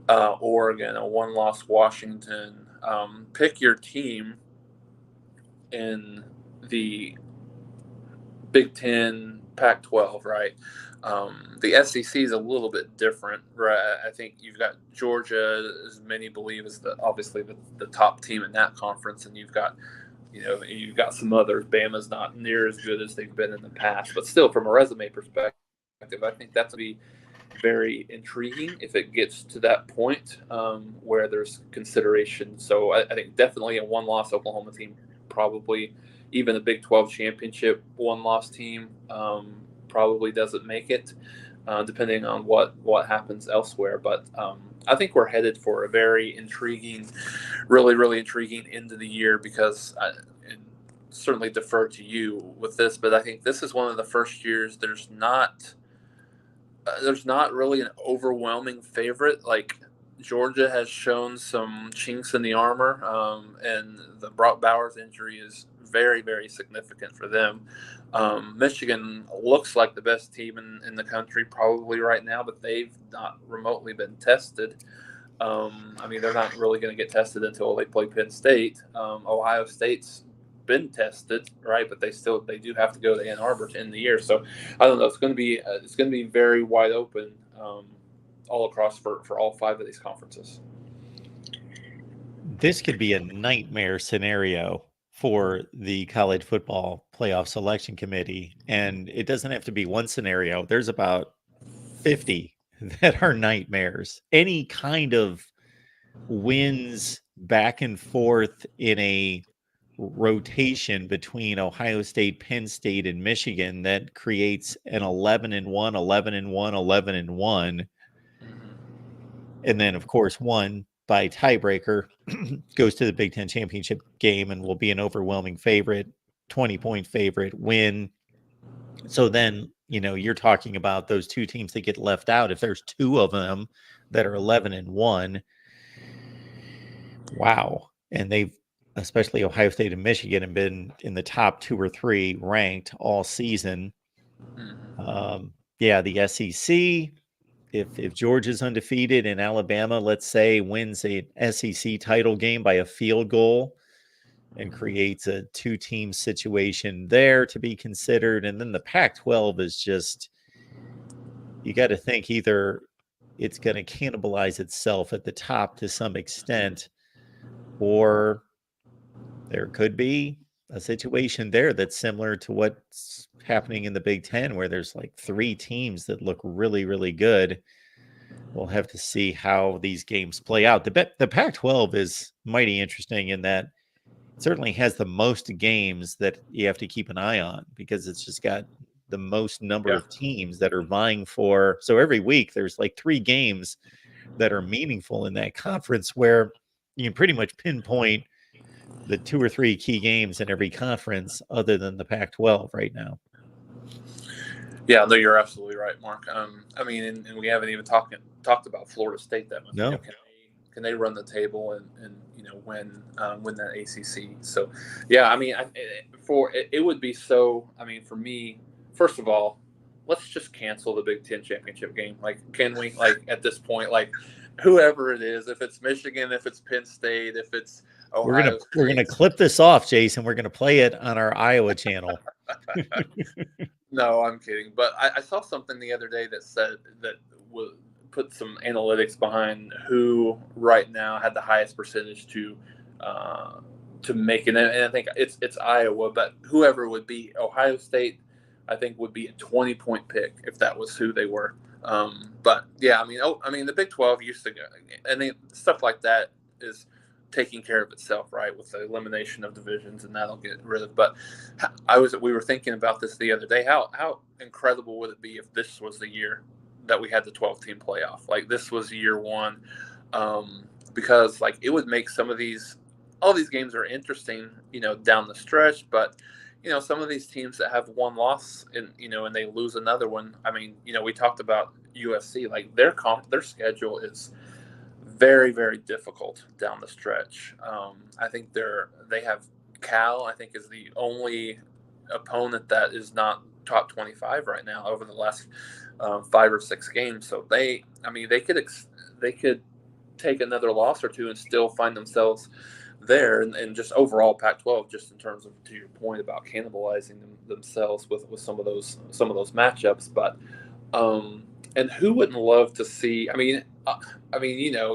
Oregon, a 1-loss Washington, pick your team in the Big Ten, Pac-12, right? The SEC is a little bit different, right? I think you've got Georgia, as many believe, is obviously the top team in that conference, and you've got some others. Bama's not near as good as they've been in the past, but still, from a resume perspective, I think that's going to be very intriguing if it gets to that point where there's consideration. So I think definitely a 1-loss Oklahoma team, probably even a Big 12 championship 1-loss team probably doesn't make it, depending on what happens elsewhere. But I think we're headed for a very intriguing, really, really intriguing end of the year, because and certainly defer to you with this, but I think this is one of the first years there's not really an overwhelming favorite. Like, Georgia has shown some chinks in the armor, and the Brock Bowers injury is very, very significant for them. Michigan looks like the best team in the country probably right now, but they've not remotely been tested. They're not really going to get tested until they play Penn State. Ohio State's been tested, right? But they do have to go to Ann Arbor to end the year. So I don't know. It's going to be very wide open all across for all 5 of these conferences. This could be a nightmare scenario for the college football playoff selection committee, and it doesn't have to be one scenario. There's about 50 that are nightmares. Any kind of wins back and forth in a rotation between Ohio State, Penn State, and Michigan that creates an 11-1, 11-1, 11-1. And then, of course, one by tiebreaker goes to the Big Ten championship game and will be an overwhelming favorite, 20-point favorite win. So then, you're talking about those 2 teams that get left out. If there's 2 of them that are 11-1, wow. And they've, especially Ohio State and Michigan, have been in the top 2 or 3 ranked all season. The SEC, if Georgia's undefeated and Alabama, let's say, wins a SEC title game by a field goal and creates a 2-team situation there to be considered. And then the Pac-12 is just, you got to think either it's going to cannibalize itself at the top to some extent, or there could be a situation there that's similar to what's happening in the Big Ten, where there's like 3 teams that look really, really good. We'll have to see how these games play out. The Pac-12 is mighty interesting in that it certainly has the most games that you have to keep an eye on, because it's just got the most number of teams that are vying for. So every week there's like 3 games that are meaningful in that conference, where you can pretty much pinpoint the 2 or 3 key games in every conference other than the Pac-12 right now. Yeah, no, you're absolutely right, Mark. And we haven't even talked about Florida State that much. No. Can they run the table and win that ACC? So, yeah, it would be so. For me, first of all, let's just cancel the Big Ten championship game. Like, can we? Like, at this point, like, whoever it is, if it's Michigan, if it's Penn State, if it's Ohio we're gonna clip this off, Jason. We're gonna play it on our Iowa channel. No, I'm kidding. But I saw something the other day that said that put some analytics behind who right now had the highest percentage to make it. And I think it's Iowa, but whoever would be Ohio State, I think would be a 20-point pick if that was who they were. But yeah, I mean, the Big 12 used to go, and stuff like that is taking care of itself, right, with the elimination of divisions, and that'll get rid of. But we were thinking about this the other day. How incredible would it be if this was the year that we had the 12-team playoff? Like this was year one, because like it would make all these games are interesting, down the stretch, but some of these teams that have one loss and and they lose another one. I mean, we talked about USC, like their schedule is very, very difficult down the stretch. I think they have Cal, I think, is the only opponent that is not top 25 right now over the last 5 or 6 games. So they could take another loss or two and still find themselves there, and just overall Pac-12, just in terms of, to your point about cannibalizing themselves with some of those matchups. But and who wouldn't love to see? I mean,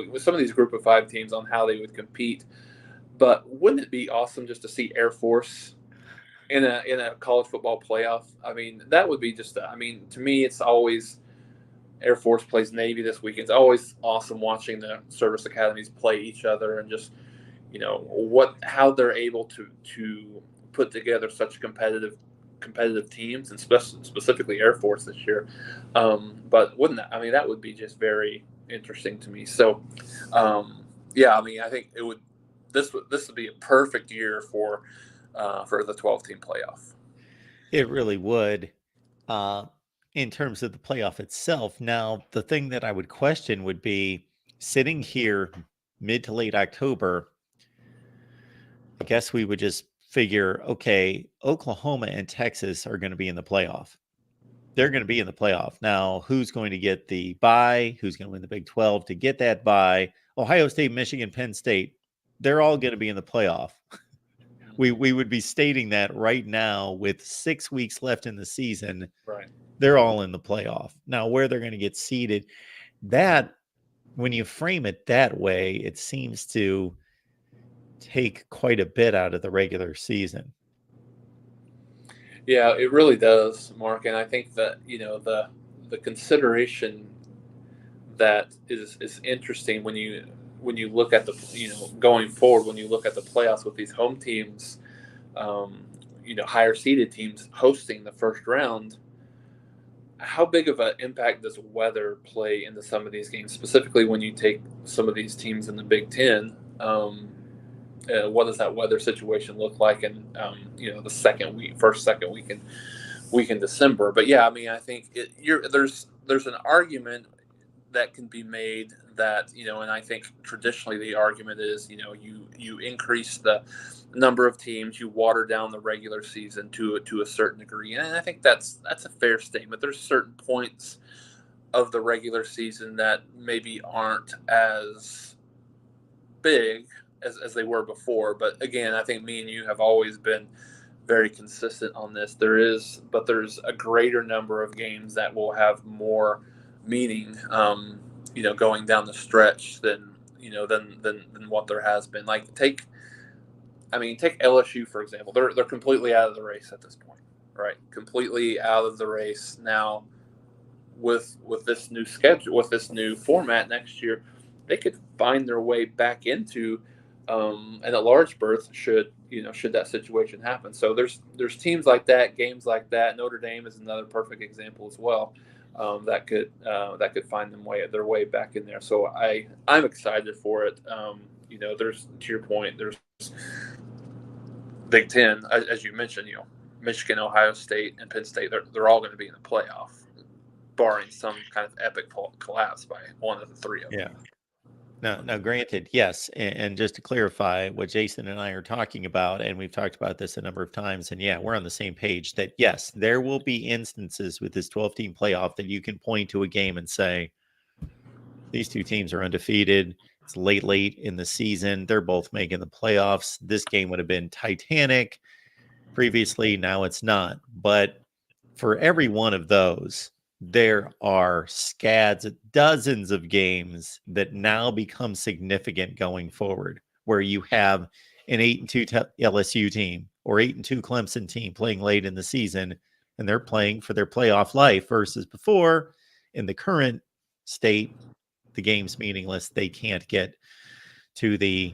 with some of these Group of 5 teams on how they would compete, but wouldn't it be awesome just to see Air Force in a college football playoff? I mean, that would be just. I mean, to me, it's always Air Force plays Navy this week. It's always awesome watching the service academies play each other and just how they're able to put together such competitive teams, and specifically Air Force this year. But wouldn't that? I mean, that would be just very interesting to me. So, yeah, I mean, I think this would be a perfect year for the 12-team playoff. It really would. In terms of the playoff itself, now the thing that I would question would be sitting here mid to late October. I guess we would just figure, okay, Oklahoma and Texas are going to be in the playoff. They're going to be in the playoff. Now, who's going to get the bye? Who's going to win the Big 12 to get that bye? Ohio State, Michigan, Penn State, they're all going to be in the playoff. We would be stating that right now with 6 weeks left in the season. Right. They're all in the playoff. Now, where they're going to get seeded, that when you frame it that way, it seems to take quite a bit out of the regular season. Yeah, it really does, Mark. And I think that, the consideration that is interesting when you look at the, going forward, when you look at the playoffs with these home teams, higher seeded teams hosting the first round, how big of an impact does weather play into some of these games, specifically when you take some of these teams in the Big Ten? What does that weather situation look like in the second week in December? But yeah, I mean, I think there's an argument that can be made that, and I think traditionally the argument is, you increase the number of teams, you water down the regular season to a certain degree, and I think that's a fair statement. There's certain points of the regular season that maybe aren't as big as they were before, but again, I think me and you have always been very consistent on this. There's a greater number of games that will have more meaning, going down the stretch than what there has been. Like take LSU, for example. They're completely out of the race at this point, right? Completely out of the race now. With this new schedule, with this new format next year, they could find their way back into and a large berth should that situation happen. So there's teams like that, games like that. Notre Dame is another perfect example as well. That could find their way back in there. So I'm excited for it. There's, to your point, there's Big Ten, as you mentioned, Michigan, Ohio State, and Penn State. They're all going to be in the playoff, barring some kind of epic collapse by one of the three of them. Yeah. Now, granted, yes, and just to clarify what Jason and I are talking about, and we've talked about this a number of times, and yeah, we're on the same page that yes, there will be instances with this 12-team playoff that you can point to a game and say, these two teams are undefeated. It's late in the season. They're both making the playoffs. This game would have been Titanic previously. Now it's not. But for every one of those, there are scads, dozens of games that now become significant going forward, where you have an 8-2 LSU team or 8-2 Clemson team playing late in the season, and they're playing for their playoff life versus before in the current state, the game's meaningless. They can't get to the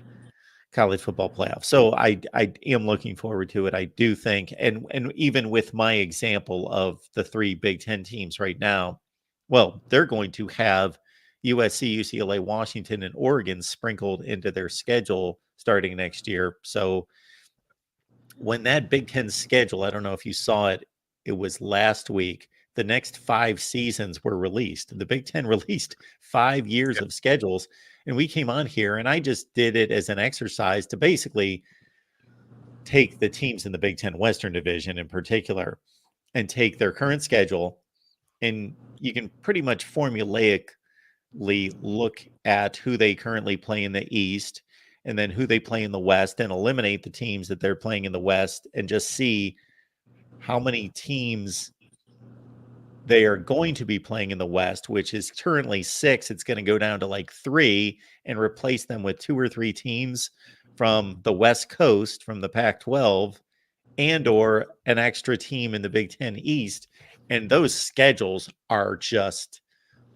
college football playoff. So I am looking forward to it. I do think, and even with my example of the three Big Ten teams right now, well, they're going to have USC, UCLA, Washington, and Oregon sprinkled into their schedule starting next year. So when that Big Ten schedule, I don't know if you saw it, it was last week. The next 5 seasons were released. The Big Ten released 5 years of schedules. And we came on here and I just did it as an exercise to basically take the teams in the Big Ten Western Division in particular and take their current schedule. And you can pretty much formulaically look at who they currently play in the East and then who they play in the West and eliminate the teams that they're playing in the West and just see how many teams they are going to be playing in the West, which is currently 6. It's going to go down to like 3 and replace them with 2 or 3 teams from the West Coast, from the Pac-12, and or an extra team in the Big Ten East. And those schedules are just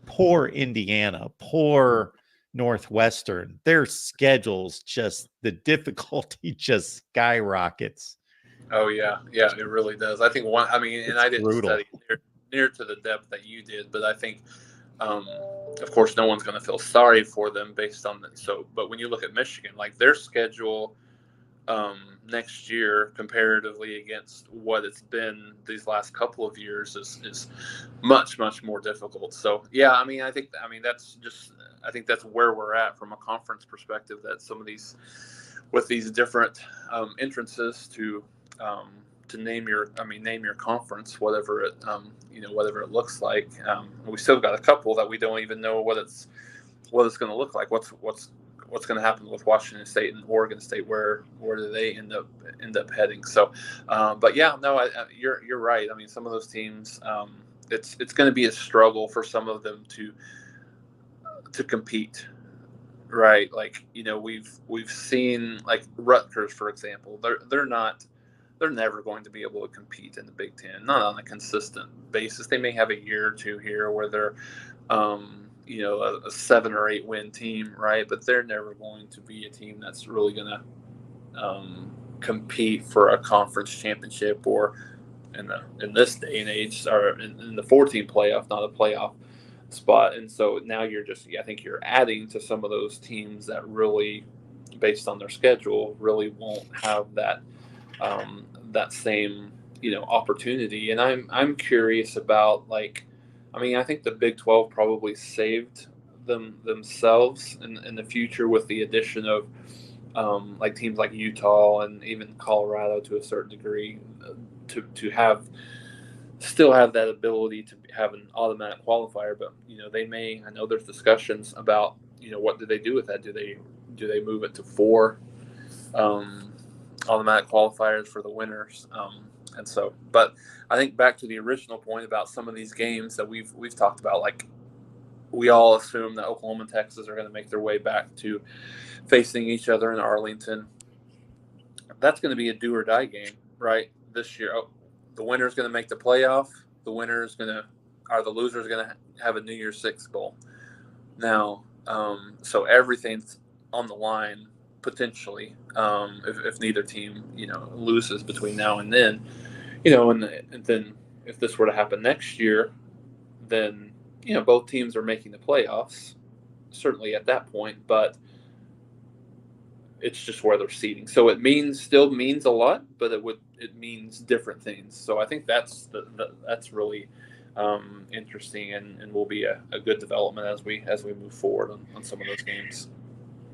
poor Indiana, poor Northwestern. Their schedules just, the difficulty just skyrockets. Oh yeah, it really does. I think one. I mean, and It's I didn't brutal. study near to the depth that you did, but I think, of course, no one's going to feel sorry for them based on that. So, but when you look at Michigan, like their schedule next year, comparatively against what it's been these last couple of years, is much more difficult. So, yeah, I mean, I think that's where we're at from a conference perspective. That some of these, with these different entrances to name your conference, whatever it whatever it looks like. We still got a couple that we don't even know what it's going to look like. What's going to happen with Washington State and Oregon State? Where do they end up heading? So, but yeah, no, you're right. I mean, some of those teams, it's going to be a struggle for some of them to compete. Right, like we've seen like Rutgers, for example. They're never going to be able to compete in the Big Ten, not on a consistent basis. They may have a year or two here where they're, a 7 or 8 win team, right? But they're never going to be a team that's really going to compete for a conference championship or in this day and age, or in the 14 playoff, not a playoff spot. And so now I think you're adding to some of those teams that really, based on their schedule, really won't have that same opportunity. And I'm curious about, I think the Big 12 probably saved themselves in the future with the addition of like teams like Utah and even Colorado to a certain degree, to still have that ability to have an automatic qualifier. But I know there's discussions about what do they do with that. Do they move it to 4 automatic qualifiers for the winners? And so, but I think back to the original point about some of these games that we've talked about, like we all assume that Oklahoma and Texas are going to make their way back to facing each other in Arlington. That's going to be a do or die game, right? This year, the winner's going to make the playoff. The loser's going to have a New Year's Six bowl. Now, so everything's on the line potentially, if neither team loses between now and then, and then if this were to happen next year, then both teams are making the playoffs certainly at that point, but it's just where they're seeding. So it still means a lot, but it means different things. So I think that's really interesting and will be a good development as we move forward on some of those games.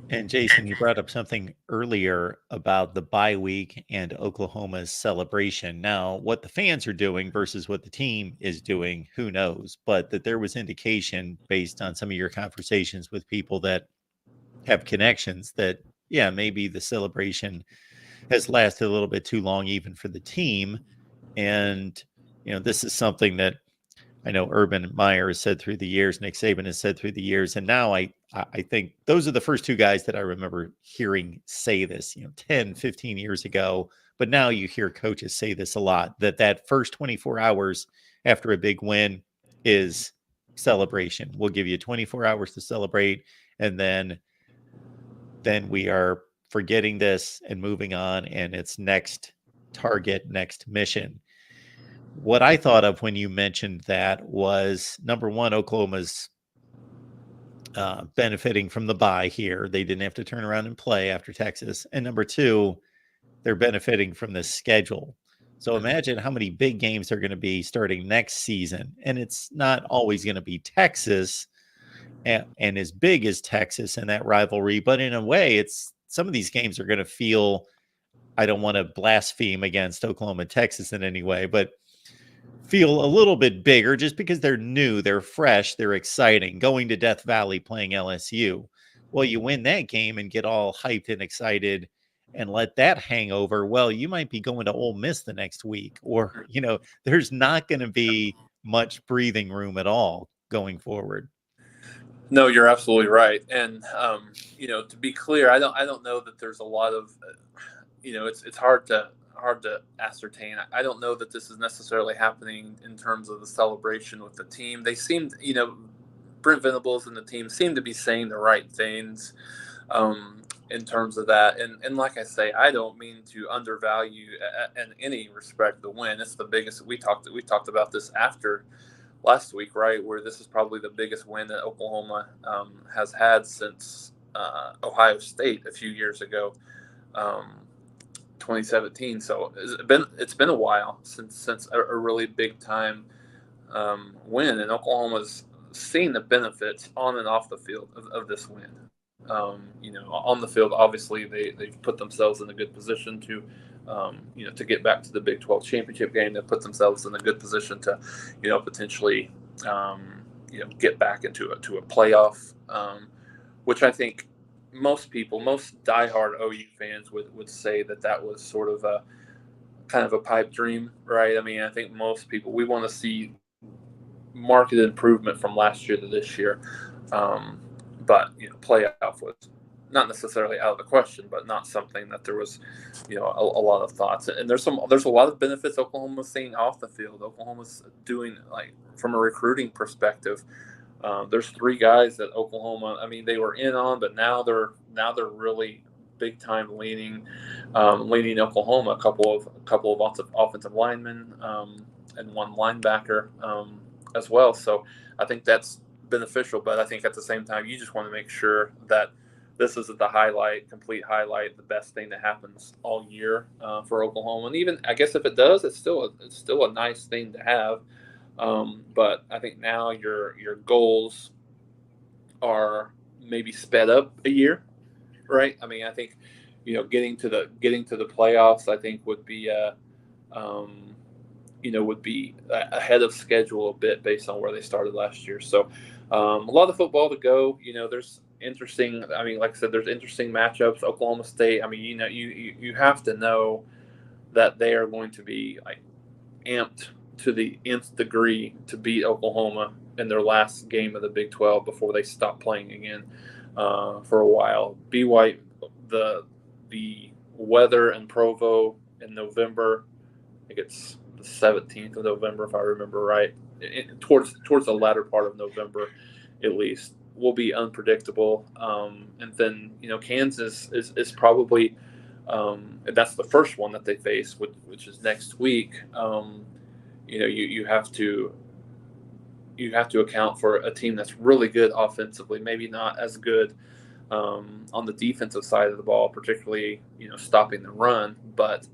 And Jason, you brought up something earlier about the bye week and Oklahoma's celebration. Now, what the fans are doing versus what the team is doing, who knows? But that there was indication based on some of your conversations with people that have connections that, yeah, maybe the celebration has lasted a little bit too long, even for the team. And, this is something that I know Urban Meyer has said through the years, Nick Saban has said through the years, and now I think those are the first two guys that I remember hearing say this, 10, 15 years ago. But now you hear coaches say this a lot, that first 24 hours after a big win is celebration. We'll give you 24 hours to celebrate, and then we are forgetting this and moving on, and it's next target, next mission. What I thought of when you mentioned that was, number one, Oklahoma's benefiting from the bye here. They didn't have to turn around and play after Texas. And number two, they're benefiting from the schedule. So imagine how many big games are going to be starting next season. And it's not always going to be Texas and as big as Texas in that rivalry. But in a way, it's some of these games are going to feel, I don't want to blaspheme against Oklahoma and Texas in any way, but feel a little bit bigger just because they're new, they're fresh, they're exciting. Going to Death Valley playing LSU. Well, you win that game and get all hyped and excited and let that hang over. Well, you might be going to Ole Miss the next week, or, there's not going to be much breathing room at all going forward. No, you're absolutely right. And, to be clear, I don't know that there's a lot of, it's hard to ascertain. I don't know that this is necessarily happening in terms of the celebration with the team. They seemed, Brent Venables and the team seem to be saying the right things in terms of that. And like I say, I don't mean to undervalue in any respect the win. It's the biggest. We talked about this after last week, right, where this is probably the biggest win that Oklahoma has had since Ohio State a few years ago. 2017. So it's been a while since a really big time win, and Oklahoma's seen the benefits on and off the field of this win. On the field, obviously they've put themselves in a good position to to get back to the Big 12 championship game. They put themselves in a good position to potentially get back into a playoff, which I think most diehard OU fans would say that was sort of a kind of a pipe dream, right? I mean, I think most people, we want to see marked improvement from last year to this year. But playoff was not necessarily out of the question, but not something that there was, a lot of thoughts. And there's a lot of benefits Oklahoma's seeing off the field. Oklahoma's doing, like, from a recruiting perspective. There's three guys that Oklahoma, I mean, they were in on, but now they're really big time leaning Oklahoma. A couple of offensive linemen and one linebacker as well. So I think that's beneficial. But I think at the same time, you just want to make sure that this isn't the complete highlight, the best thing that happens all year for Oklahoma. And even, I guess, if it does, it's still a nice thing to have. But I think now your goals are maybe sped up a year, right? I mean, I think getting to the playoffs, I think would be ahead of schedule a bit based on where they started last year. So a lot of football to go. There's interesting. I mean, like I said, there's interesting matchups. Oklahoma State. I mean, you have to know that they are going to be, like, amped to the nth degree to beat Oklahoma in their last game of the Big 12 before they stop playing again for a while. The weather in Provo in November, I think it's the 17th of November, if I remember right, towards the latter part of November at least, will be unpredictable. And then, Kansas is probably, that's the first one that they face, which is next week. You have to account for a team that's really good offensively, maybe not as good on the defensive side of the ball, particularly stopping the run. But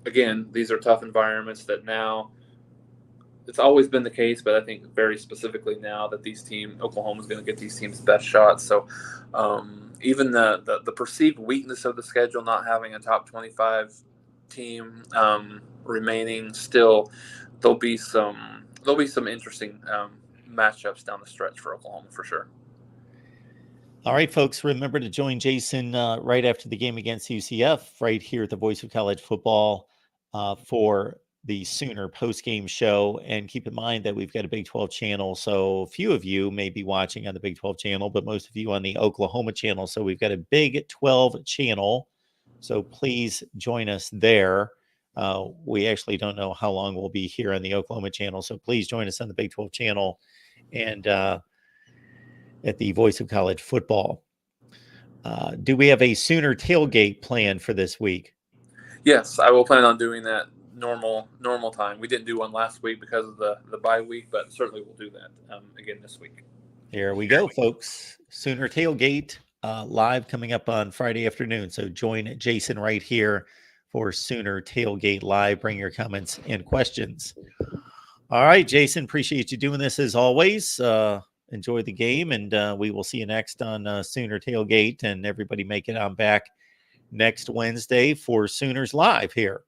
again, these are tough environments that now, it's always been the case, but I think very specifically now that Oklahoma's going to get these teams' best shots. So even the perceived weakness of the schedule, not having a top 25 team remaining, still there'll be some interesting matchups down the stretch for Oklahoma for sure. All right, folks, remember to join Jason right after the game against UCF right here at the Voice of College Football for the Sooner post-game show. And keep in mind that we've got a Big 12 channel. So a few of you may be watching on the Big 12 channel, but most of you on the Oklahoma channel. So we've got a Big 12 channel. So please join us there. We actually don't know how long we'll be here on the Oklahoma channel. So please join us on the Big 12 channel and at the Voice of College Football. Do we have a Sooner tailgate plan for this week? Yes, I will plan on doing that normal time. We didn't do one last week because of the bye week, but certainly we'll do that again this week. Here we go, folks. Sooner tailgate live coming up on Friday afternoon. So join Jason right here for Sooner tailgate live. Bring your comments and questions. All right, Jason, appreciate you doing this as always. Enjoy the game, and we will see you next on Sooner tailgate. And everybody make it on back next Wednesday for Sooners Live here